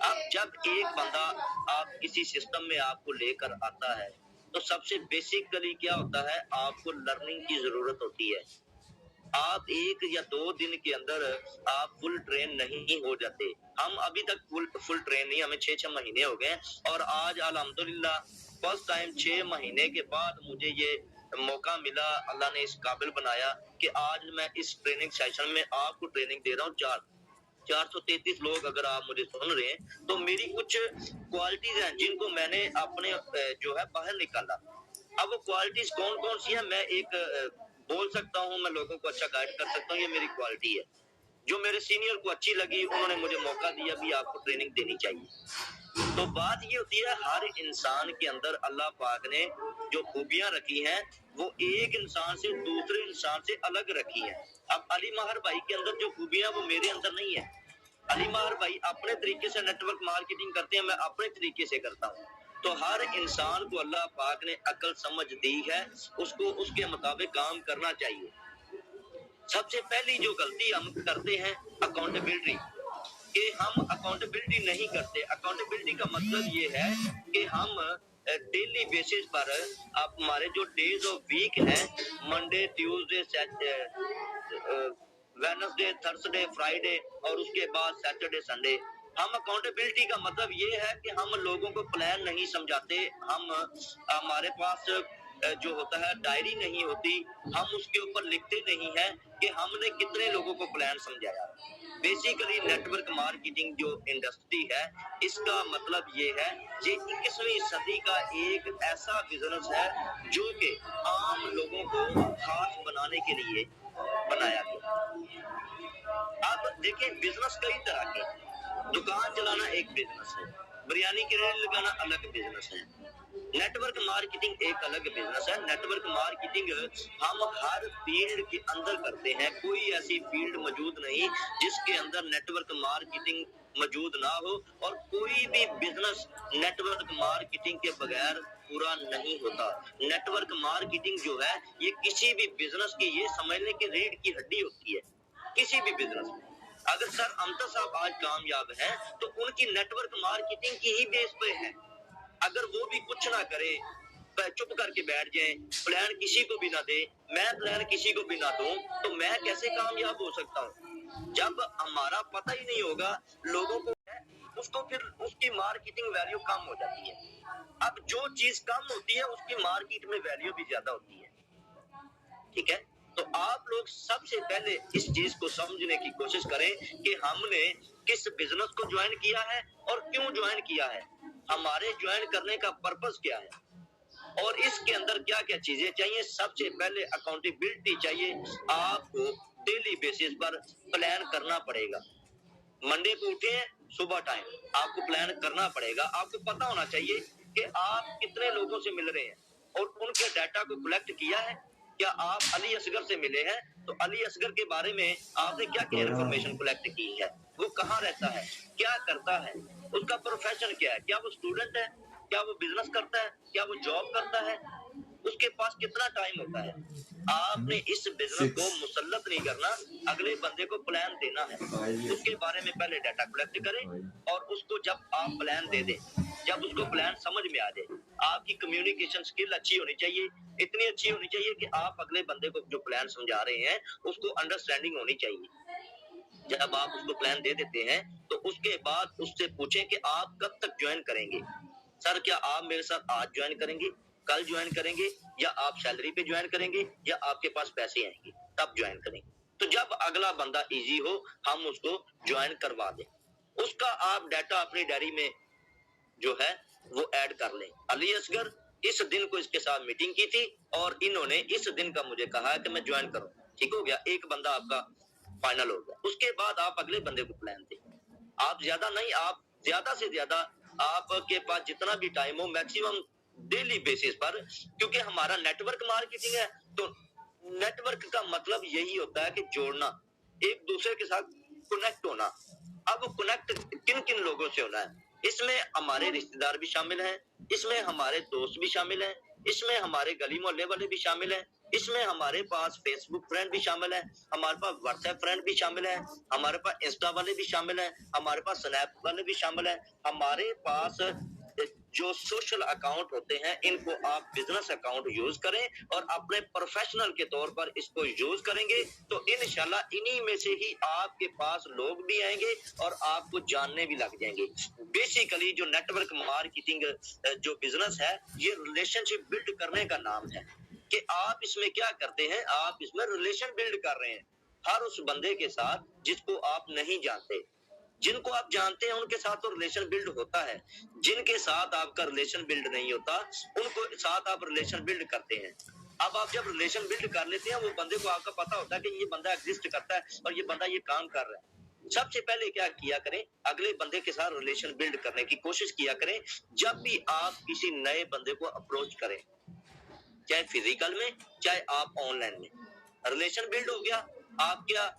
اب جب ایک بندہ آپ کسی سسٹم میں آپ کو لے کر آتا ہے تو سب سے بیسیکلی کیا ہوتا ہے، آپ کو لرننگ کی ضرورت ہوتی ہے. آپ 1 یا 2 دن کے اندر آپ فل ٹرین نہیں ہو جاتے. ہم ابھی تک فل ٹرین نہیں، ہمیں 6 مہینے ہو گئے، اور آج الحمدللہ فرسٹ ٹائم 6 مہینے کے بعد مجھے یہ موقع ملا، اللہ نے اس قابل بنایا کہ آج میں اس ٹریننگ سیشن میں آپ کو ٹریننگ دے رہا ہوں. 433 لوگ اگر آپ مجھے سن رہے ہیں تو میری کچھ کوالٹیز ہیں جن کو میں نے اپنے جو ہے باہر نکالا. اب وہ کوالٹیز کون کون سی ہیں، میں ایک بول سکتا ہوں، میں لوگوں کو اچھا گائیڈ کر سکتا ہوں، یہ میری کوالٹی ہے. جو میرے سینئر کو اچھی لگی، انہوں نے مجھے موقع دیا بھی آپ کو ٹریننگ دینی چاہیے. تو بات یہ ہوتی ہے، ہر انسان کے اندر اللہ پاک نے جو خوبیاں رکھی ہیں وہ ایک انسان سے دوسرے انسان سے الگ رکھی ہیں. اب علی ماہر بھائی کے اندر جو خوبیاں وہ میرے اندر نہیں ہے. علی ماہر بھائی اپنے طریقے سے نیٹ ورک مارکیٹنگ کرتے ہیں، میں اپنے طریقے سے کرتا ہوں. تو ہر انسان کو اللہ پاک نے عقل سمجھ دی ہے، اس کو اس کے مطابق کام کرنا چاہیے. سب سے پہلی جو غلطی ہم کرتے ہیں اکاؤنٹیبلٹی، کہ ہم اکاؤنٹیبلٹی نہیں کرتے. اکاؤنٹیبلٹی کا مطلب یہ ہے کہ ہم ڈیلی بیسس پر آپ ہمارے جو ڈیز آف ویک ہیں، Monday, Tuesday, Wednesday, Thursday, Friday اور اس کے بعد سیٹرڈے، سنڈے. ہم اکاؤنٹیبلٹی کا مطلب یہ ہے کہ ہم لوگوں کو پلان نہیں سمجھاتے. ہمارے پاس جو ہوتا ہے ڈائری نہیں ہوتی، ہم اس کے اوپر لکھتے نہیں ہیں کہ ہم نے کتنے لوگوں کو پلان سمجھایا. بیسیکلی نیٹ ورک مارکیٹنگ جو انڈسٹری ہے، اس کا مطلب یہ ہے کہ 21ویں صدی کا ایک ایسا بزنس ہے جو کہ عام لوگوں کو خاص بنانے کے لیے بنایا گیا. اب دیکھیں، بزنس کئی طرح کے، دکان چلانا ایک بزنس ہے، بریانی کی ریل لگانا الگ بزنس ہے، نیٹ ورک مارکیٹنگ ایک الگ بزنس ہے. نیٹ ورک مارکیٹنگ ہم ہر فیلڈ کے اندر کرتے ہیں. کوئی ایسی فیلڈ موجود نہیں جس کے اندر نیٹ ورک مارکیٹنگ موجود نہ ہو، اور کوئی بھی بزنس نیٹ ورک مارکیٹنگ کے بغیر پورا نہیں ہوتا. نیٹ ورک مارکیٹنگ جو ہے یہ کسی بھی بزنس کی، یہ سمجھنے کی ریڑھ کی ہڈی ہوتی ہے کسی بھی بزنس میں. اگر سر امتر صاحب آج کامیاب ہیں تو ان کی نیٹ ورک مارکیٹنگ کی ہی بیس پہ ہے. اگر وہ بھی کچھ نہ کرے، چپ کر کے بیٹھ جائیں، پلان کسی کو بھی نہ دے، میں پلان کسی کو بھی نہ دوں، تو میں کیسے کامیاب ہو سکتا ہوں؟ جب ہمارا پتہ ہی نہیں ہوگا لوگوں کو، اس کو پھر اس کی مارکیٹنگ ویلیو کم ہو جاتی ہے. اب جو چیز کم ہوتی ہے اس کی مارکیٹ میں ویلیو بھی زیادہ ہوتی ہے. ٹھیک ہے، تو آپ لوگ سب سے پہلے اس چیز کو سمجھنے کی کوشش کریں کہ ہم نے کس بزنس کو جوائن کیا ہے اور کیوں جوائن کیا ہے، ہمارے جوائن کرنے کا پرپس کیا ہے، اور اس کے اندر کیا کیا چیزیں چاہیے. سب سے پہلے اکاؤنٹیبلٹی چاہیے. آپ کو ڈیلی بیسس پر پلان کرنا پڑے گا. منڈے کو اٹھے ہیں صبح ٹائم، آپ کو پلان کرنا پڑے گا. آپ کو پتا ہونا چاہیے کہ آپ کتنے لوگوں سے مل رہے ہیں اور ان کے ڈیٹا کو کلیکٹ کیا ہے. کیا آپ علی اصغر سے ملے ہیں تو علی اصغر کے بارے میں آپ نے کیا کیا انفارمیشن کلیکٹ کی ہے، وہ کہاں رہتا ہے، کیا کرتا ہے، اس کا پروفیشن کیا ہے، کیا وہ اسٹوڈنٹ ہے، کیا وہ بزنس کرتا ہے، کیا وہ جاب کرتا ہے، اس کے پاس کتنا ٹائم ہوتا ہے. آپ نے اس بزنس کو مسلط نہیں کرنا، اگلے بندے کو پلان دینا ہے. اس کے بارے میں پہلے ڈیٹا کلیکٹ کریں، اور اس کو جب آپ پلان دے دیں، جب اس کو پلان سمجھ میں آ جائے، آپ کی کمیونیکیشن سکل اچھی ہونی چاہیے. اتنی اچھی ہونی چاہیے کہ آپ اگلے بندے کو جو پلان سمجھا رہے ہیں اس کو انڈرسٹینڈنگ ہونی چاہیے. جب آپ اس کو پلان دے دیتے ہیں تو اس کے بعد اس سے پوچھیں کہ آپ کب تک جوائن کریں گے. سر کیا آپ میرے ساتھ آج جوائن کریں گے، کل جوائن کریں گے، یا آپ سیلری پہ جوائن کریں گے، یا آپ کے پاس پیسے آئیں گے تب جوائن کریں گے. تو جب اگلا بندہ ایزی ہو ہم اس کو جوائن کروا دیں. اس کا آپ ڈیٹا اپنی ڈائری میں جو ہے وہ ایڈ کر لیں. علی اصغر اس دن کو اس کے ساتھ میٹنگ کی تھی اور انہوں نے اس دن کا مجھے کہا کہ میں جوائن کروں. ٹھیک ہو گیا، ایک بندہ آپ کا فائنل ہو گیا. اس کے بعد آپ اگلے بندے کو پلان دیں. آپ زیادہ نہیں، آپ زیادہ سے زیادہ آپ کے پاس جتنا بھی ٹائم ہو میکسیمم ڈیلی بیسس پر، کیونکہ ہمارا نیٹ ورک مارکیٹنگ ہے تو نیٹ ورک کا مطلب یہی ہوتا ہے کہ جوڑنا، ایک دوسرے کے ساتھ کنیکٹ ہونا. اب کنیکٹ کن کن لوگوں سے ہونا ہے، اس میں ہمارے رشتہ دار بھی شامل ہیں، اس میں ہمارے دوست بھی شامل ہیں، اس میں ہمارے گلی محلے والے بھی شامل ہیں، اس میں ہمارے پاس فیس بک فرینڈ بھی شامل ہے, ہمارے پاس واٹس ایپ فرینڈ بھی شامل ہے, ہمارے پاس انسٹا والے بھی شامل ہیں, ہمارے پاس سنیپ والے بھی شامل ہیں. ہمارے پاس جو سوشل اکاؤنٹ ہوتے ہیں ان کو آپ بزنس اکاؤنٹ یوز کریں اور اپنے پروفیشنل کے طور پر اس کو یوز کریں گے تو انشاءاللہ انہی میں سے ہی آپ کے پاس لوگ بھی آئیں گے اور آپ کو جاننے بھی لگ جائیں گے. بیسیکلی جو نیٹ ورک مارکیٹنگ جو بزنس ہے یہ ریلیشن شپ بلڈ کرنے کا نام ہے کہ آپ اس میں کیا کرتے ہیں, آپ اس میں ریلیشن بلڈ کر رہے ہیں ہر اس بندے کے ساتھ جس کو آپ نہیں جانتے. جن کو آپ جانتے ہیں ان کے ساتھ تو ریلیشن بلڈ ہوتا ہے, جن کے ساتھ آپ کا ریلیشن بلڈ نہیں ہوتا ان کو ساتھ آپ ریلیشن بلڈ کرتے ہیں. اب آپ جب ریلیشن بلڈ کر لیتے ہیں وہ بندے کو آپ کا پتا ہوتا ہے کہ یہ بندہ ایگزسٹ کرتا ہے اور یہ بندہ یہ کام کر رہا ہے. سب سے پہلے کیا کیا کریں, اگلے بندے کے ساتھ ریلیشن بلڈ کرنے کی کوشش کیا کریں. جب بھی آپ کسی نئے بندے کو اپروچ کریں, چاہے فزیکل میں چاہے آپ آن لائن میں, ریلیشن بلڈ ہو گیا, آپ کیا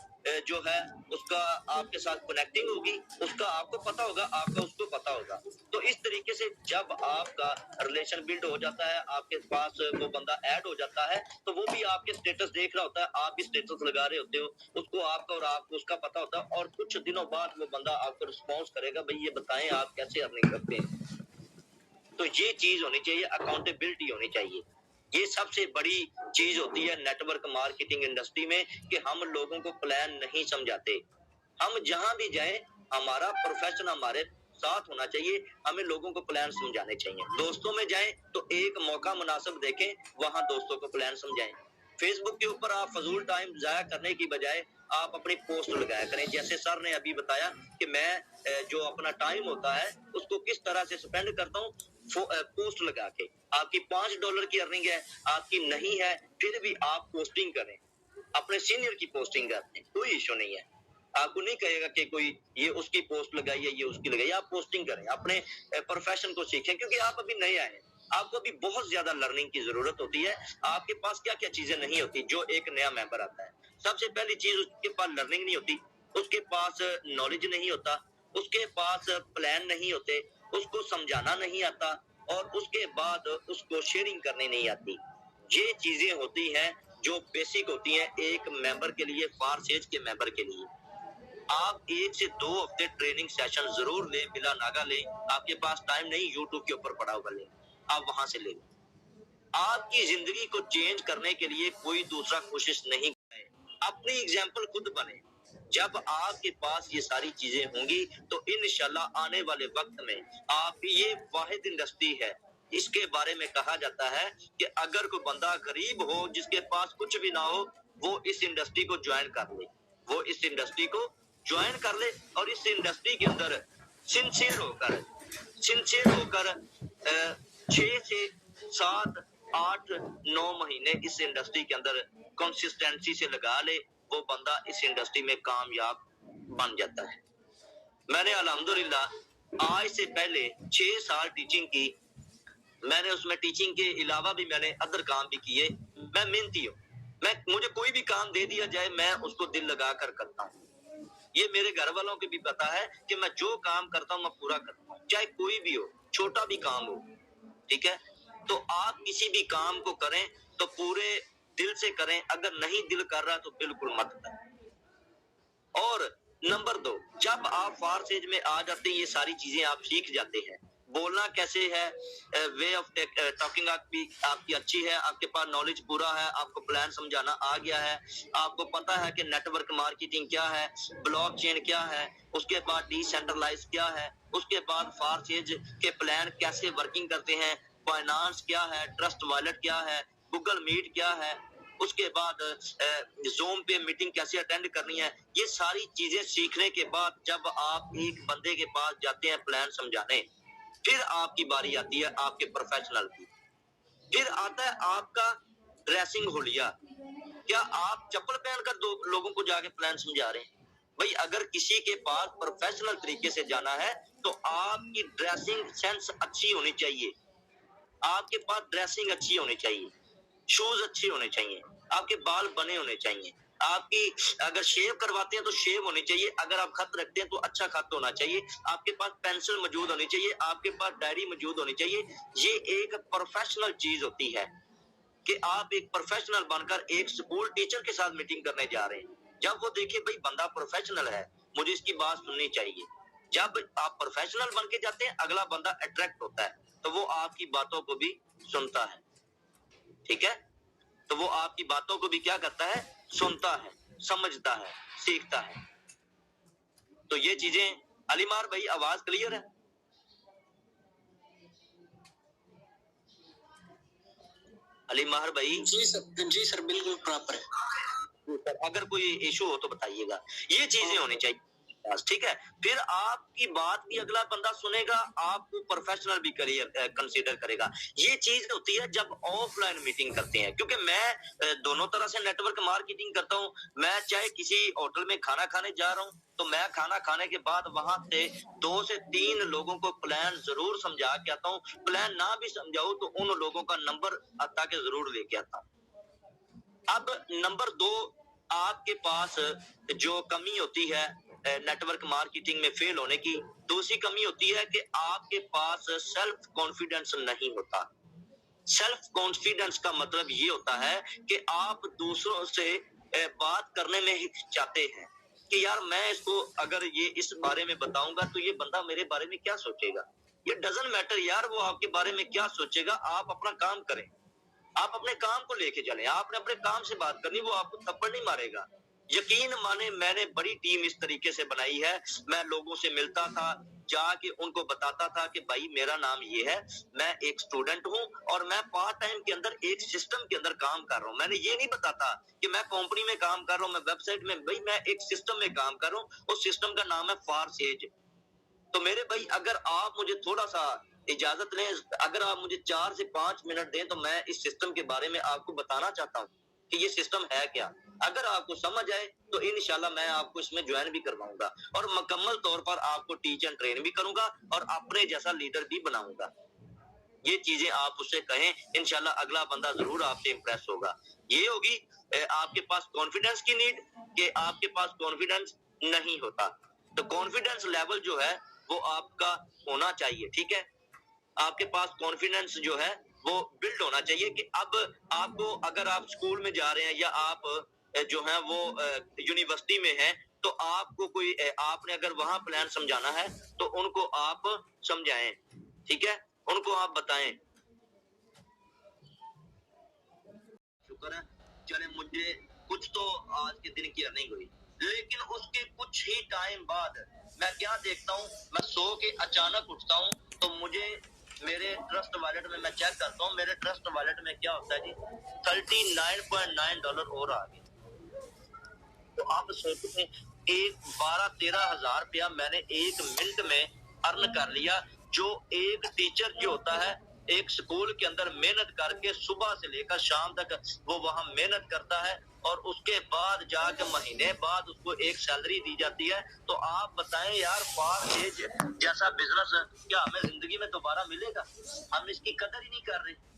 جو ہے اس کا آپ کے ساتھ کنیکٹنگ ہوگی, اس کا آپ کو پتا ہوگا, آپ کا اس کو پتا ہوگا. تو اس طریقے سے جب آپ کا ریلیشن بلڈ ہو جاتا ہے, آپ کے پاس وہ بندہ ایڈ ہو جاتا ہے تو وہ بھی آپ کے سٹیٹس دیکھ رہا ہوتا ہے, آپ بھی سٹیٹس لگا رہے ہوتے ہو, اس کو آپ کا اور آپ کو اس کا پتا ہوتا ہے اور کچھ دنوں بعد وہ بندہ آپ کو رسپانس کرے گا, بھئی یہ بتائیں آپ کیسے ارننگ کرتے ہیں. تو یہ چیز ہونی چاہیے, اکاؤنٹیبلٹی ہونی چاہیے. یہ سب سے بڑی چیز ہوتی ہے نیٹ ورک مارکیٹنگ انڈسٹری میں کہ ہم لوگوں کو پلان نہیں سمجھاتے. ہم جہاں بھی جائیں ہمارا پروفیشن ہمارے ساتھ ہونا چاہیے, ہمیں لوگوں کو پلان سمجھانے چاہیے. دوستوں میں جائیں تو ایک موقع مناسب دیکھیں, وہاں دوستوں کو پلان سمجھائیں. فیس بک کے اوپر آپ فضول ٹائم ضائع کرنے کی بجائے آپ اپنی پوسٹ لگایا کریں. جیسے سر نے ابھی بتایا کہ میں جو اپنا ٹائم ہوتا ہے اس کو کس طرح سے سپینڈ کرتا ہوں, پوسٹ لگا کے. آپ کی $5 کی ارننگ ہے, آپ کی نہیں ہے, پھر بھی آپ پوسٹنگ کریں, اپنے سینئر کی پوسٹنگ کرتے ہیں, کوئی ایشو نہیں ہے. آپ کو نہیں کہے گا کہ کوئی یہ اس کی پوسٹ لگائی ہے یہ اس کی لگائی ہے. آپ پوسٹنگ کریں, اپنے پروفیشن کو سیکھیں کیونکہ آپ ابھی نئے آئے ہیں, آپ کو ابھی بہت زیادہ لرننگ کی ضرورت ہوتی ہے. آپ کے پاس کیا کیا چیزیں نہیں ہوتی جو ایک نیا ممبر آتا ہے. سب سے پہلی چیز اس کے پاس لرننگ نہیں ہوتی, اس کے پاس نالج نہیں ہوتا, اس کے پاس پلان نہیں ہوتے, اس کو سمجھانا نہیں آتا اور اس کے بعد اس کو شیئرنگ کرنے نہیں آتی. یہ چیزیں ہوتی ہیں جو بیسک ہوتی ہیں ایک ممبر کے لیے, فارس ایج کے ممبر کے لیے. آپ 1 سے 2 ہفتے ٹریننگ سیشن ضرور لیں, بلا ناگا لیں. آپ کے پاس ٹائم نہیں, یوٹیوب کے اوپر پڑا ہوا لیں, آپ وہاں سے لیں. آپ کی زندگی کو چینج کرنے کے لیے کوئی دوسرا کوشش نہیں کرے, اپنی ایگزامپل خود بنے. جب آپ کے پاس یہ ساری چیزیں ہوں گی تو انشاءاللہ آنے والے وقت میں آپ, یہ واحد انڈسٹری ہے, اس کے بارے میں کہا جاتا ہے کہ اگر کوئی بندہ غریب ہو جس کے پاس کچھ بھی نہ ہو وہ اس انڈسٹری کو جوائن کر لے, وہ اس انڈسٹری کو جوائن کر لے اور اس انڈسٹری کے اندر سنسیئر ہو کر 6 سے 7 8 9 مہینے اس انڈسٹری کے اندر کنسسٹنسی سے لگا لے, وہ بندہ اس انڈسٹری میں کامیاب بن جاتا ہے. میں نے الحمدللہ آج سے پہلے 6 سال ٹیچنگ کی, میں نے اس میں ٹیچنگ کے علاوہ بھی میں نے ادر کام بھی کیے. میں محنتی ہوں, مجھے کوئی بھی کام دے دیا جائے میں اس کو دل لگا کر کرتا ہوں. یہ میرے گھر والوں کو بھی پتا ہے کہ میں جو کام کرتا ہوں میں پورا کرتا ہوں, چاہے کوئی بھی ہو, چھوٹا بھی کام ہو. ٹھیک ہے, تو آپ کسی بھی کام کو کریں تو پورے دل سے کریں, اگر نہیں دل کر رہا تو بالکل مت کریں. اور نمبر 2, جب آپ فارس ایج میں آ جاتے ہیں یہ ساری چیزیں آپ سیکھ جاتے ہیں. بولنا کیسے ہے, وے آف ٹاکنگ آپ کی اچھی ہے, آپ کے پاس نالج پورا ہے, آپ کو پلان سمجھانا آ گیا ہے, آپ کو پتا ہے کہ نیٹ ورک مارکیٹنگ کیا ہے, بلاک چین کیا ہے, اس کے بعد ڈی سینٹرلائز کیا ہے, اس کے بعد فارس ایج کے پلان کیسے ورکنگ کرتے ہیں, فائنانس کیا ہے, ٹرسٹ والٹ کیا ہے, گوگل میٹ کیا ہے, اس کے بعد زوم پہ میٹنگ کیسے اٹینڈ کرنی ہے. یہ ساری چیزیں سیکھنے کے بعد جب آپ ایک بندے کے پاس جاتے ہیں پلان سمجھانے, پھر آپ کی باری آتی ہے آپ کے پروفیشنل کی. پھر آتا ہے آپ کا ڈریسنگ ہولیا. کیا آپ چپل پہن کر لوگوں کو جا کے پلان سمجھا رہے ہیں؟ بھئی اگر کسی کے پاس پروفیشنل طریقے سے جانا ہے تو آپ کی ڈریسنگ سینس اچھی ہونی چاہیے, آپ کے پاس ڈریسنگ اچھی ہونی چاہیے, شوز اچھے ہونے چاہیے, آپ کے بال بنے ہونے چاہیے, آپ کی اگر شیو کرواتے ہیں تو شیو ہونی چاہیے, اگر آپ خط رکھتے ہیں تو اچھا خط ہونا چاہیے, آپ کے پاس پینسل موجود ہونی چاہیے, آپ کے پاس ڈائری موجود ہونی چاہیے. یہ ایک پروفیشنل چیز ہوتی ہے. کہ آپ ایک پروفیشنل بن کر ایک اسکول ٹیچر کے ساتھ میٹنگ کرنے جا رہے ہیں. جب وہ دیکھے بھائی بندہ پروفیشنل ہے, مجھے اس کی بات سننی چاہیے. جب آپ پروفیشنل بن کے جاتے ہیں, اگلا بندہ اٹریکٹ ہوتا ہے, تو وہ آپ کی باتوں کو بھی سنتا ہے. ٹھیک ہے, تو وہ آپ کی باتوں کو بھی کیا کرتا ہے, سنتا ہے, سمجھتا ہے, سیکھتا ہے. تو یہ چیزیں. علی مار بھائی آواز کلیئر ہے؟ علی ماہر بھائی؟ جی سر بالکل پراپر ہے. اگر کوئی ایشو ہو تو بتائیے گا. یہ چیزیں ہونی چاہیے. ٹھیک ہے, پھر آپ کی بات بھی اگلا بندہ سنے گا, آپ کو پروفیشنل بھی کنسیڈر کرے گا. یہ چیز ہوتی ہے جب آف لائن میٹنگ کرتے ہیں, کیونکہ میں دونوں طرح سے نیٹ ورک مارکیٹنگ کرتا ہوں. میں چاہے کسی ہوٹل میں کھانا کھانے جا رہا ہوں, تو میں کھانا کھانے کے بعد وہاں سے 2 سے 3 لوگوں کو پلان ضرور سمجھا کے آتا ہوں. پلان نہ بھی سمجھاؤں تو ان لوگوں کا نمبر آتا کے ضرور لے کے آتا ہوں. اب نمبر 2, آپ کے پاس جو کمی ہوتی ہے نیٹ ورک مارکیٹنگ میں فیل ہونے کی, دوسری کمی ہوتی ہے کہ آپ کے پاس سیلف کانفیڈنس نہیں ہوتا. سیلف کانفیڈنس کا مطلب یہ ہوتا ہے کہ آپ دوسروں سے بات کرنے میں ہچکچاتے ہیں کہ یار میں اس کو اگر یہ اس بارے میں بتاؤں گا تو یہ بندہ میرے بارے میں کیا سوچے گا. یہ ڈزنٹ میٹر یار, وہ آپ کے بارے میں کیا سوچے گا. آپ اپنا کام کریں, آپ اپنے کام کو لے کے چلیں. آپ نے اپنے کام سے بات کرنی, وہ آپ کو تھپڑ نہیں مارے گا. یقین مانے میں نے بڑی ٹیم اس طریقے سے بنائی ہے. میں لوگوں سے ملتا تھا, جا کے ان کو بتاتا تھا کہ بھائی میرا نام یہ ہے, میں ایک سٹوڈنٹ ہوں اور میں پارٹ ٹائم کے اندر ایک سسٹم کے اندر کام کر رہا ہوں. میں نے یہ نہیں بتاتا کہ میں کمپنی میں کام کر رہا ہوں, میں ویب سائٹ میں, بھائی میں ایک سسٹم میں کام کر رہا ہوں. اس سسٹم کا نام ہے فارسیج. تو میرے بھائی اگر آپ مجھے تھوڑا سا اجازت لیں, اگر آپ مجھے 4 سے 5 منٹ دیں تو میں اس سسٹم کے بارے میں آپ کو بتانا چاہتا ہوں کہ یہ سسٹم ہے کیا. اگر آپ کو سمجھ آئے تو انشاءاللہ میں آپ کو اس میں جوائن بھی کرواؤں گا اور مکمل طور پر آپ کو ٹیچ اینڈ ٹرین بھی کروں گا اور اپنے جیسا لیڈر بھی بناؤں گا. یہ چیزیں آپ اس سے کہیں, انشاءاللہ اگلا بندہ ضرور آپ سے امپریس ہوگا. یہ ہوگی آپ کے پاس کانفیڈنس کی نیڈ, کہ آپ کے پاس کانفیڈنس نہیں ہوتا. تو کانفیڈنس لیول جو ہے وہ آپ کا ہونا چاہیے. ٹھیک ہے, آپ کے پاس کانفیڈنس جو ہے وہ بلڈ ہونا چاہیے کہ اب آپ کو, اگر آپ اسکول میں جا رہے ہیں یا آپ جو ہیں وہ یونیورسٹی میں ہیں, تو آپ کو کوئی, آپ نے اگر وہاں پلان سمجھانا ہے تو ان کو آپ سمجھائیں. ٹھیک ہے, ان کو آپ بتائیں. شکر ہے, چلے مجھے کچھ تو آج کے دن کی ارننگ ہوئی, لیکن اس کے کچھ ہی ٹائم بعد میں کیا دیکھتا ہوں, میں سو کے اچانک اٹھتا ہوں تو مجھے میرے ٹرسٹ والیٹ میں چیک کرتا ہوں, میرے ٹرسٹ والیٹ میں کیا ہوتا ہے جی, $39.9 اور آ گئے. تو آپ سوچتے ہیں, ایک 12-13 ہزار روپیہ میں نے 1 منٹ میں ارن کر لیا. جو ایک ٹیچر جو ہوتا ہے ایک سکول کے اندر محنت کر کے صبح سے لے کر شام تک وہ وہاں محنت کرتا ہے اور اس کے بعد جا کے مہینے بعد اس کو ایک سیلری دی جاتی ہے. تو آپ بتائیں یار, فارسیج جیسا بزنس کیا ہمیں زندگی میں دوبارہ ملے گا؟ ہم اس کی قدر ہی نہیں کر رہے.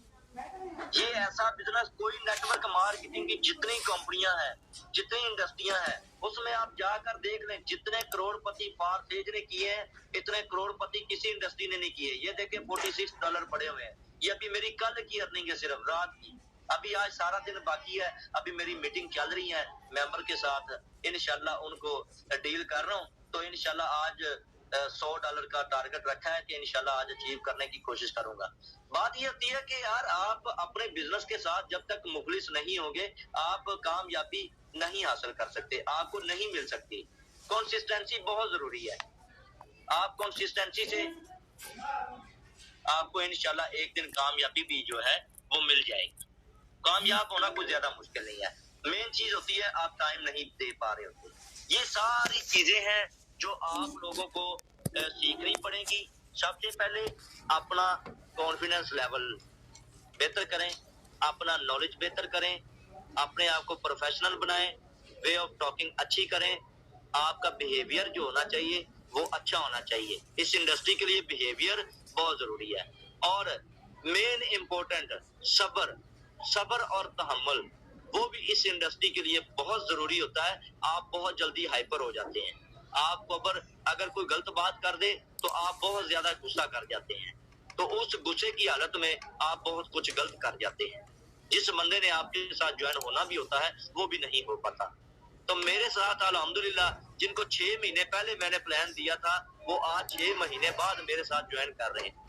یہ ایسا بزنس کوئی نیٹ ورک مارکیٹنگ کی جتنی کمپنیاں ہیں, جتنی انڈسٹریاں ہیں, اس میں آپ جا کر دیکھ لیں جتنے کروڑ پتی فارسیج نے کیے ہیں, اتنے کروڑ پتی کسی انڈسٹری نے نہیں کیے. یہ دیکھیں $46 پڑے ہوئے ہیں. یہ ابھی میری کل کی ارننگ ہے, صرف رات کی. ابھی آج سارا دن باقی ہے, ابھی میری میٹنگ چل رہی ہے ممبر کے ساتھ, انشاءاللہ ان کو ڈیل کر رہا ہوں. تو انشاءاللہ آج $100 کا ٹارگٹ رکھا ہے کہ انشاءاللہ آج اچیو کرنے کی کوشش کروں گا. بات یہ ہوتی ہے کہ یار آپ اپنے بزنس کے ساتھ جب تک مخلص نہیں ہوں گے, آپ کامیابی نہیں حاصل کر سکتے, آپ کو نہیں مل سکتی. کنسسٹنسی بہت ضروری ہے. آپ کنسسٹنسی سے آپ کو انشاءاللہ ایک دن کامیابی بھی جو ہے وہ مل جائے گی. کامیاب ہونا کوئی زیادہ مشکل نہیں ہے. مین چیز ہوتی ہے آپ ٹائم نہیں دے پا رہے ہوتے. یہ ساری چیزیں ہیں جو آپ لوگوں کو سیکھنی پڑیں گی. سب سے پہلے اپنا کانفیڈنس لیول بہتر کریں, اپنا نالج بہتر کریں, اپنے آپ کو پروفیشنل بنائیں, وے آف ٹاکنگ اچھی کریں. آپ کا بیہیویئر جو ہونا چاہیے وہ اچھا ہونا چاہیے. اس انڈسٹری کے لیے بیہیویئر بہت ضروری ہے. اور مین امپورٹنٹ صبر اور تحمل, وہ بھی اس انڈسٹری کے لیے بہت ضروری ہوتا ہے. آپ بہت جلدی ہائپر ہو جاتے ہیں. آپ کو اگر کوئی غلط بات کر دے تو آپ بہت زیادہ غصہ کر جاتے ہیں, تو اس غصے کی حالت میں آپ بہت کچھ غلط کر جاتے ہیں. جس بندے نے آپ کے ساتھ جوائن ہونا بھی ہوتا ہے وہ بھی نہیں ہو پاتا. تو میرے ساتھ الحمدللہ جن کو 6 مہینے پہلے میں نے پلان دیا تھا وہ آج 6 مہینے بعد میرے ساتھ جوائن کر رہے ہیں.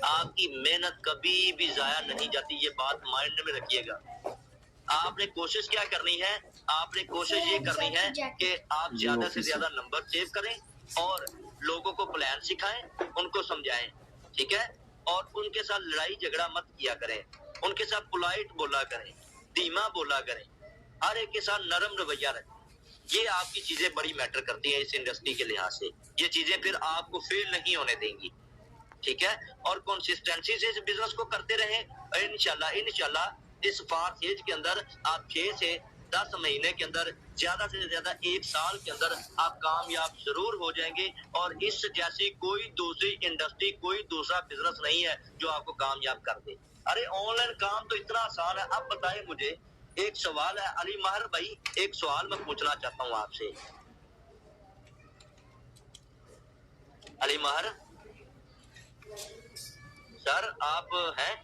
آپ کی محنت کبھی بھی ضائع نہیں جاتی, یہ بات مائنڈ میں رکھیے گا. آپ نے کوشش کیا کرنی ہے, آپ نے کوشش یہ کرنی ہے کہ آپ زیادہ سے زیادہ نمبر سیو کریں اور لوگوں کو پلان سکھائیں, ان کو سمجھائیں, ٹھیک ہے, اور ان کے ساتھ لڑائی جھگڑا مت کیا کریں, ان کے ساتھ پولائٹ بولا کریں, دھیما بولا کریں, ہر ایک کے ساتھ نرم رویہ رکھیں. یہ آپ کی چیزیں بڑی میٹر کرتی ہیں اس انڈسٹری کے لحاظ سے. یہ چیزیں پھر آپ کو فیل نہیں ہونے دیں گی, ٹھیک ہے, اور کنسسٹنسی سے اس بزنس کو کرتے رہیں. انشاءاللہ اس فاسٹ ایج کے اندر آپ 6 سے 10 مہینے کے اندر زیادہ سے زیادہ 1 سال کے اندر آپ کامیاب ضرور ہو جائیں گے. اور اس جیسی کوئی دوسری انڈسٹری, کوئی دوسرا بزنس نہیں ہے جو آپ کو کامیاب کر دے. ارے آن لائن کام تو اتنا آسان ہے. اب بتائیں مجھے ایک سوال ہے علی ماہر بھائی, ایک سوال میں پوچھنا چاہتا ہوں آپ سے. علی ماہر سر آپ ہیں؟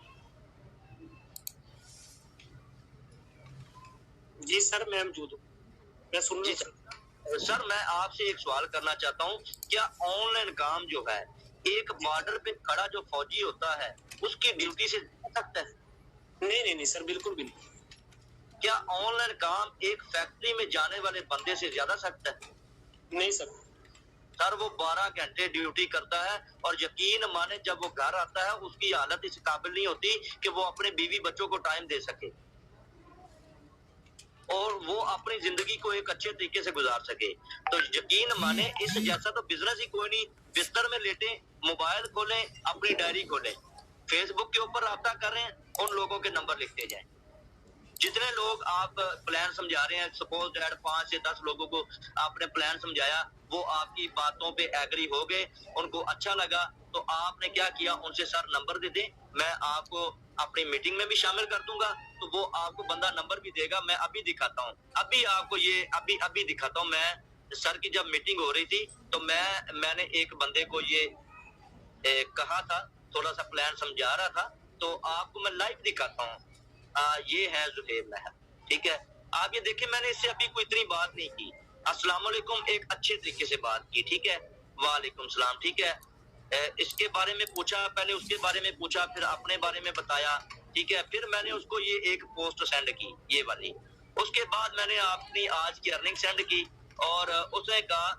جی سر میں موجود ہوں, میں سن جی رہا ہوں. سر میں آپ سے ایک سوال کرنا چاہتا ہوں, کیا آن لائن کام جو ہے ایک بارڈر پہ کھڑا جو فوجی ہوتا ہے اس کی ڈیوٹی سے زیادہ سخت ہے؟ نہیں سر, بالکل بھی نہیں. کیا آن لائن کام ایک فیکٹری میں جانے والے بندے سے زیادہ سخت ہے؟ نہیں سر. سر وہ 12 گھنٹے ڈیوٹی کرتا ہے اور یقین مانے جب وہ گھر آتا ہے اس کی حالت اس قابل نہیں ہوتی کہ وہ اپنے بیوی بچوں کو ٹائم دے سکے اور وہ اپنی زندگی کو ایک اچھے طریقے سے گزار سکے. تو یقین مانے اس جیسا تو بزنس ہی کوئی نہیں. بستر میں لیٹیں, موبائل کھولیں, اپنی ڈائری کھولیں, فیس بک کے اوپر رابطہ کریں, ان لوگوں کے نمبر لکھتے جائیں. جتنے لوگ آپ پلان سمجھا رہے ہیں, سپوز دیٹ 5 سے 10 لوگوں کو آپ نے پلان سمجھایا, وہ آپ کی باتوں پہ ایگری ہو گئے, ان کو اچھا لگا, تو آپ نے کیا کیا, ان سے سر نمبر دے دیں, میں آپ کو اپنی میٹنگ میں بھی شامل کر دوں گا. تو وہ آپ کو بندہ نمبر بھی دے گا. میں ابھی دکھاتا ہوں, ابھی آپ کو یہ ابھی دکھاتا ہوں. میں سر کی جب میٹنگ ہو رہی تھی تو میں نے ایک بندے کو یہ کہا تھا, تھوڑا سا پلان سمجھا رہا تھا, تو آپ کو میں لائیو دکھاتا ہوں. یہ ہے زہیر مہر, ٹھیک ہے. آپ یہ دیکھیں میں نے اس سے ابھی کوئی اتنی بات نہیں کی. السلام علیکم ایک اچھے طریقے سے بات کی, ٹھیک ہے, وعلیکم السلام, ٹھیک ہے. اس کے بارے میں پوچھا, پہلے اس کے بارے میں پوچھا, پھر اپنے بارے میں بتایا, ٹھیک ہے. پھر میں نے اس کو یہ ایک پوسٹ سینڈ کی, یہ والی. اس کے بعد میں نے اپنی آج کی ارننگ سینڈ کی اور اس نے کہا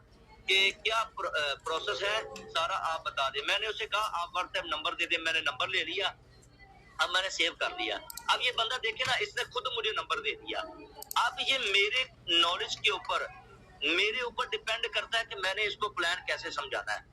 کہ کیا پروسیس ہے سارا آپ بتا دیں. میں نے اسے کہا آپ واٹس ایپ نمبر دے دیں. میں نے نمبر لے لیا, اب میں نے سیو کر دیا. اب یہ بندہ دیکھے نا, اس نے خود مجھے نمبر دے دیا. اب یہ میرے نالج کے اوپر, میرے اوپر ڈیپینڈ کرتا ہے کہ میں نے اس کو پلان کیسے سمجھانا ہے,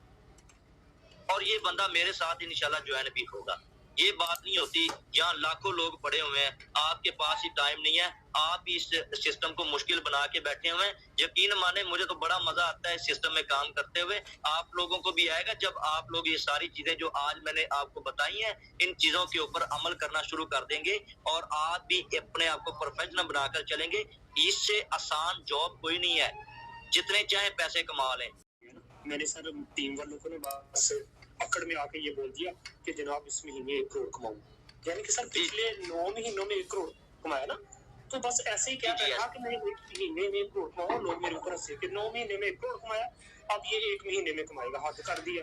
اور یہ بندہ میرے ساتھ انشاءاللہ جوائن بھی ہوگا. یہ بات نہیں ہوتی جہاں لاکھوں لوگ پڑے ہوئے ہیں, آپ کے پاس ہی ٹائم نہیں ہے, آپ اس سسٹم کو مشکل بنا کے بیٹھے ہوئے ہیں. یقین مانے مجھے تو بڑا مزہ آتا ہے اس سسٹم میں کام کرتے ہوئے. آپ لوگوں کو بھی آئے گا جب آپ لوگ یہ ساری چیزیں جو آج میں نے آپ کو بتائی ہیں, ان چیزوں کے اوپر عمل کرنا شروع کر دیں گے اور آپ بھی اپنے آپ کو پروفیشنل بنا کر چلیں گے. اس سے آسان جاب کوئی نہیں ہے, جتنے چاہیں پیسے کما لیں. میں نے سر ٹیم والوں کو نے بس پکڑ میں آ کے یہ بول دیا کہ جناب اس مہینے 1 کروڑ کماؤں, یعنی کہ سر پچھلے 9 مہینوں میں 1 کروڑ کمایا نا. تو بس ایسے ہی کیا تھا کہ میں 1 مہینے میں 1 کروڑ کماؤں, لوگ میرے اوپر ہنسے کہ 9 مہینے میں 1 کروڑ کمایا, اب یہ 1 مہینے میں کمائے گا, حد کر دیا.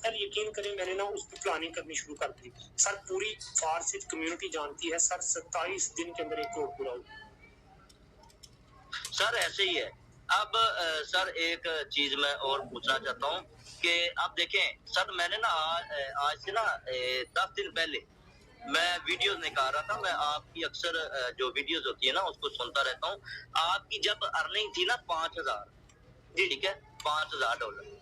سر یقین کریں میں نے نا اس کی پلاننگ کرنی شروع کر دی. سر پوری فارسی کمیونٹی جانتی ہے سر 27 دن کے اندر 1 کروڑ پورا ہو. سر ایسے ہی ہے. اب سر ایک چیز میں اور پوچھنا چاہتا ہوں کہ آپ دیکھیں سر, میں نے نا آج سے نا 10 دن پہلے میں ویڈیوز نکال رہا تھا. میں آپ کی اکثر جو ویڈیوز ہوتی ہے نا اس کو سنتا رہتا ہوں. آپ کی جب ارننگ تھی نا 5,000, ٹھیک ہے, $5,000.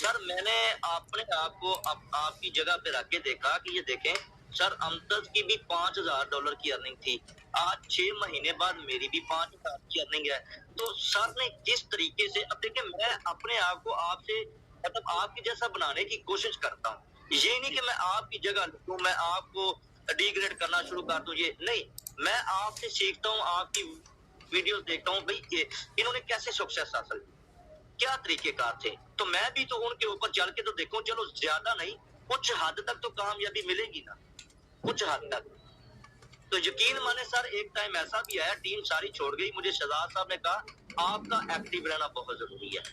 سر میں نے اپنے آپ کو آپ کی جگہ پہ رکھ کے دیکھا کہ یہ دیکھیں سر امتز کی بھی $5,000 کی ارننگ تھی. آج 6 مہینے بعد میری بھی 5,000 کی ارننگ ہے. تو سر نے کس طریقے سے, اب دیکھیں میں اپنے آپ کو آپ سے مطلب آپ کی جیسا بنانے کی کوشش کرتا ہوں. یہ نہیں کہ میں آپ کی جگہ لوں, میں آپ کو ڈی گریڈ کرنا شروع کر دوں, یہ نہیں. میں آپ سے سیکھتا ہوں, آپ کی ویڈیوز دیکھتا ہوں بھائی انہوں نے کیسے سکسیس حاصل کی, کیا طریقے کار تھے. تو میں بھی تو ان کے اوپر چل کے تو دیکھوں, چلو زیادہ نہیں کچھ حد تک تو کامیابی ملے گی نا, کچھ حد تک. تو یقین مانے سر ایک ٹائم ایسا بھی آیا ٹیم ساری چھوڑ گئی, مجھے شہزاد صاحب نے کہا آپ کا ایکٹیو رہنا بہت ضروری ہے,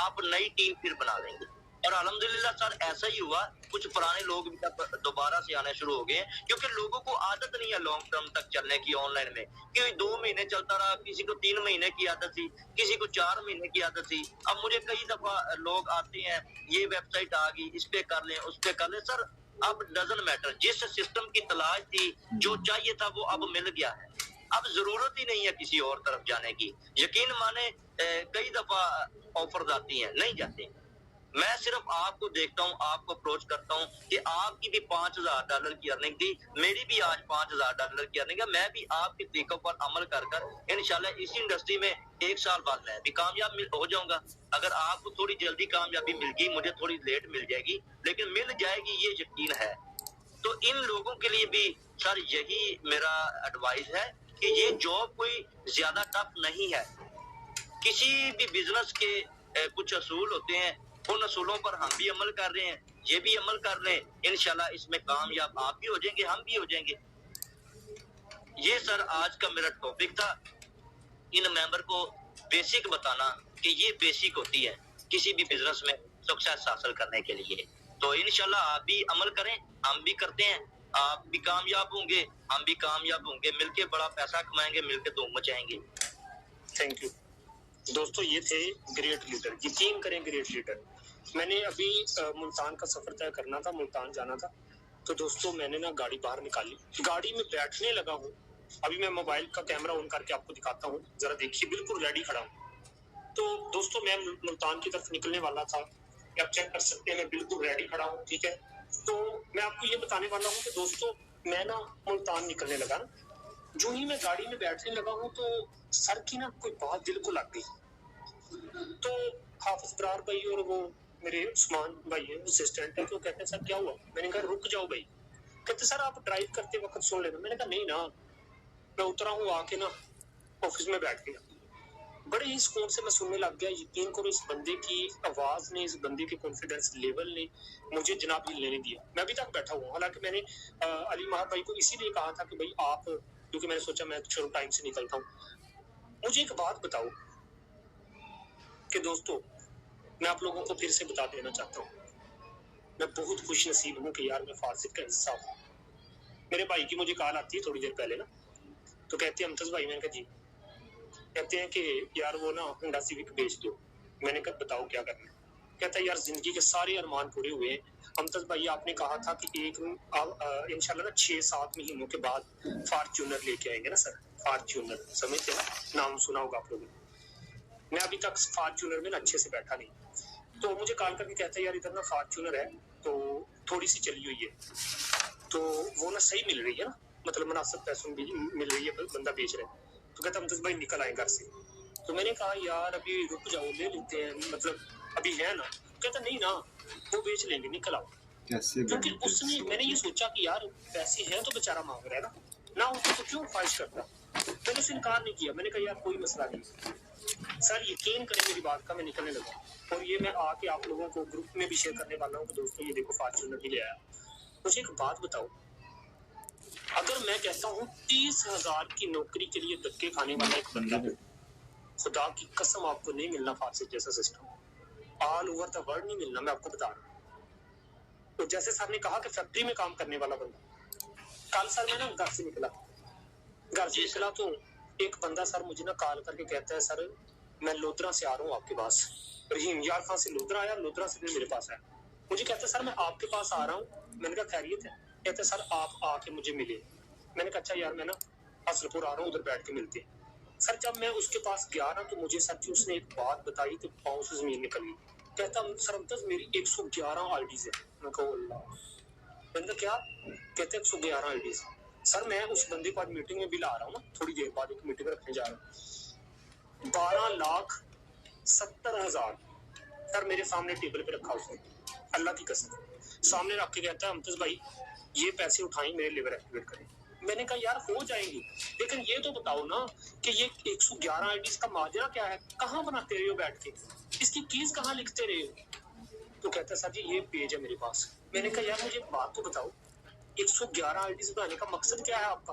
آپ نئی ٹیم پھر بنا لیں گے. اور الحمدللہ سر ایسا ہی ہوا, کچھ پرانے لوگ بھی دوبارہ سے آنے شروع ہو گئے ہیں, کیونکہ لوگوں کو عادت نہیں ہے لانگ ٹرم تک چلنے کی آن لائن میں, کہ 2 مہینے چلتا رہا, کسی کو 3 مہینے کی عادت تھی, کسی کو 4 مہینے کی عادت تھی. اب مجھے کئی دفعہ لوگ آتے ہیں یہ ویب سائٹ آ گئی, اس پہ کر لیں اس پہ کر لیں. سر اب ڈزنٹ میٹر, جس سسٹم کی تلاش تھی جو چاہیے تھا وہ اب مل گیا ہے, اب ضرورت ہی نہیں ہے کسی اور طرف جانے کی. یقین مانے کئی دفعہ آفرز آتی ہیں نہیں جاتے, میں صرف آپ کو دیکھتا ہوں, آپ کو اپروچ کرتا ہوں کہ آپ کی بھی $5,000 کی ارننگ تھی, میری بھی آج $5,000 کی ارننگ ہے, میں بھی آپ کے طریقوں پر عمل کر کر انشاءاللہ اسی انڈسٹری میں 1 سال بعد میں بھی کامیاب ہو جاؤں گا. اگر آپ کو تھوڑی جلدی کامیابی مل گئی, مجھے تھوڑی لیٹ مل جائے گی, لیکن مل جائے گی یہ یقین ہے. تو ان لوگوں کے لیے بھی سر یہی میرا ایڈوائز ہے کہ یہ جاب کوئی زیادہ ٹف نہیں ہے. کسی بھی بزنس کے کچھ اصول ہوتے ہیں, ان اصولوں پر ہم بھی عمل کر رہے ہیں, یہ بھی عمل کر رہے ہیں, انشاءاللہ اس میں کامیاب آپ بھی ہو جائیں گے, ہم بھی ہو جائیں گے. یہ سر آج کا میرا ٹاپک تھا, ان ممبر کو بیسک بتانا کہ یہ بیسک ہوتی ہے کسی بھی بزنس میں سکسیس حاصل کرنے کے لیے. تو انشاءاللہ آپ بھی عمل کریں, ہم بھی کرتے ہیں, آپ بھی کامیاب ہوں گے, ہم بھی کامیاب ہوں گے, مل کے بڑا پیسہ کمائیں گے, مل کے دھوم مچائیں گے. تھینک یو دوستو, یہ تھے گریٹ لیڈر. یقین کریں گریٹ لیڈر. میں نے ابھی ملتان کا سفر طے کرنا تھا, ملتان جانا تھا, تو دوستو میں نے نا گاڑی باہر نکالی, گاڑی میں بیٹھنے لگا ہوں, ابھی میں موبائل کا کیمرہ آن کر کے آپ کو دکھاتا ہوں, ذرا دیکھیے, بالکل ریڈی کھڑا ہوں. تو دوستو میں ملتان کی طرف نکلنے والا تھا, آپ چیک کر سکتے ہیں میں بالکل ریڈی کھڑا ہوں, ٹھیک ہے. تو میں آپ کو یہ بتانے والا ہوں کہ دوستو میں نا ملتان نکلنے لگا نا, جو ہی میں گاڑی میں بیٹھنے لگا ہوں تو سر کی نا کوئی بات دل کو لگ گئی. تو حافظ برار بھائی اور وہ میرے عثمان بھائی ہیں, اسسٹنٹ ہے, تو کہتے ہیں سر کیا ہوا؟ میں نے کہا رک جاؤ بھائی. کہتے سر آپ ڈرائیو کرتے وقت سن لینا. میں نے کہا نہیں نا, میں اترا ہوں, آ کے نا آفس میں بیٹھ گیا, بڑے ہی سکون سے میں سننے لگ گیا. یقین کرو اس بندے کی آواز نے, اس بندے کے کانفیڈنس لیول نے مجھے جناب ہلنے نہیں دیا. میں ابھی تک بیٹھا ہوں, حالانکہ میں نے علی مہر بھائی کو اسی لیے کہا تھا کہ بھائی آپ, کیونکہ میں نے سوچا میں شروع ٹائم سے نکلتا ہوں. مجھے ایک بات بتاؤ کہ دوستو میں آپ لوگوں کو پھر سے بتا دینا چاہتا ہوں, میں بہت خوش نصیب ہوں کہ یار میں فارسٹ کا حصہ ہوں. میرے بھائی کی مجھے کال آتی ہے تھوڑی دیر پہلے نا, تو کہتے ہیں امتاز بھائی, میں نے کہا جی. کہتے ہیں کہ یار وہ نا ہونڈا سیوک بیچ دو. میں نے کہا بتاؤ کیا کرنا ہے. کہتا ہے یار زندگی کے سارے ارمان پورے ہوئے ہیں. امتاز بھائی آپ نے کہا تھا کہ ایک انشاءاللہ نا 6-7 مہینوں کے بعد فارچونر لے کے آئیں گے نا سر, فارچونر سمجھتے ہیں نا, نام سنا ہوگا آپ لوگوں نے. میں ابھی تک فارچونر میں نا اچھے سے بیٹھا نہیں. تو مجھے کال کر کے کہتا ہے یار ادھر نا فارچونر ہے تو تھوڑی سی چلی ہوئی ہے, تو وہ نا صحیح مل رہی ہے نا, مطلب مناسب پیسوں بھی مل رہی ہے, بندہ بیچ رہے ہیں. تو کہتا امتاز بھائی نکل آئے گھر سے. تو میں نے کہا یار ابھی رک جاؤ, لے لیتے ہیں, مطلب ابھی ہے نا. کہتا نہیں نا وہ بیچ لیں گے, نکل آؤ. کیونکہ اس نے, میں نے یہ سوچا کہ یار پیسے ہیں تو بیچارہ مانگ رہا ہے نا اس کو تو کیوں خواہش کرتا. میں نے اسے انکار نہیں کیا, میں نے کہا یار کوئی مسئلہ نہیں. سر یقین کریں میری بات کا, میں نکلنے لگا, اور یہ میں آ کے آپ لوگوں کو گروپ میں بھی شیئر کرنے والا ہوں کہ دوستوں یہ دیکھو فارچونر بھی لے آیا. مجھے ایک بات بتاؤ, اگر میں کہتا ہوں 30,000 کی نوکری کے لیے دھکے کھانے والا ایک بندہ ہے, خدا کی قسم آپ کو نہیں ملنا فارسٹ جیسا system, all over the world نہیں ملنا, میں آپ کو بتا رہا ہوں. تو جیسے سر نے کہا کہ فیکٹری میں کام کرنے والا بندہ, کل سر میں نا گھر سے نکلا تو ایک بندہ سر مجھے نا کال کر کے کہتا ہے سر میں لودرا سے آ رہا ہوں آپ کے پاس. رحیم یار خان سے لودرا آیا, لودرا سے میرے پاس آیا. مجھے کہتا ہے سر میں آپ کے پاس آ رہا ہوں. میں نے کہا خیریت ہے؟ کہتے ہیں سر آپ آ کے مجھے ملے. میں نے کہا اچھا یار میں نا حسن پور آ رہا ہوں, ادھر بیٹھ کے ملتے ہیں. سر جب میں اس کے پاس گیا نا تو مجھے سچ اس نے ایک بات بتائی تو پاؤں سے زمین نکل گئی. کہتا سر امتاز میری 111 آئی ڈیز ہے. میں کہا اللہ, میں نے کہا کیا؟ کہتے 111 آئی ڈیز. سر میں اس بندے کو آج میٹنگ میں بھی لا رہا ہوں نا, تھوڑی دیر بعد ایک میٹنگ رکھنے جا رہا ہوں. 12,70,000 سر میرے سامنے ٹیبل پہ رکھا اس نے, اللہ کی قسم سامنے رکھ کے کہتا ہے امتاز بھائی یہ پیسے اٹھائیں, میرے لیور ایکٹیویٹ کریں. میں نے کہا یار ہو جائیں گی, لیکن یہ تو بتاؤ نا کہ یہ 111 آئی ڈیز کا ماجرا کیا ہے, کہاں بناتے رہے ہو بیٹھ کے, اس کی کیز کہاں لکھتے رہے ہو؟ تو کہتا ہے سر جی یہ پیج ہے میرے پاس. میں نے کہا یار مجھے بات تو بتاؤ 111 آئی ڈیز بنانے کا مقصد کیا ہے آپ کا؟